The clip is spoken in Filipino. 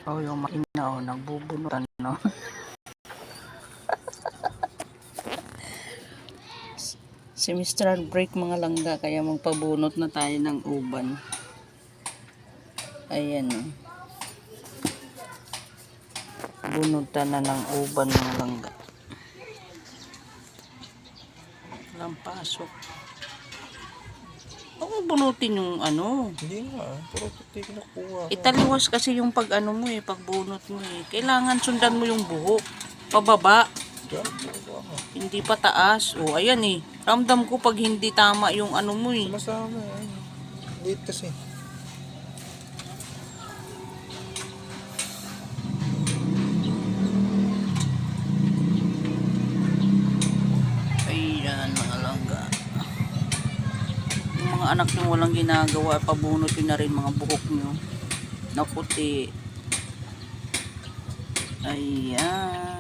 Oh, yung makina oh, nagbubunutan no. Semestral break mga langga, kaya magpabunot na tayo ng uban. Ayan oh. Bunutan na ng uban mga langga. Walang pasok. Oo, bunutin yung ano. Hindi nga, pero puti kinukuha. Italiwas kasi yung pag ano mo pagbunot mo Kailangan sundan mo yung buhok. Pababa. Diyan, Hindi pa taas. O, ayan Ramdam ko pag hindi tama yung ano mo sumasama Late kasi. Ayan mga langga. Yung mga anak nyo walang ginagawa, pabunutin na rin mga buhok nyo na puti. Ayan.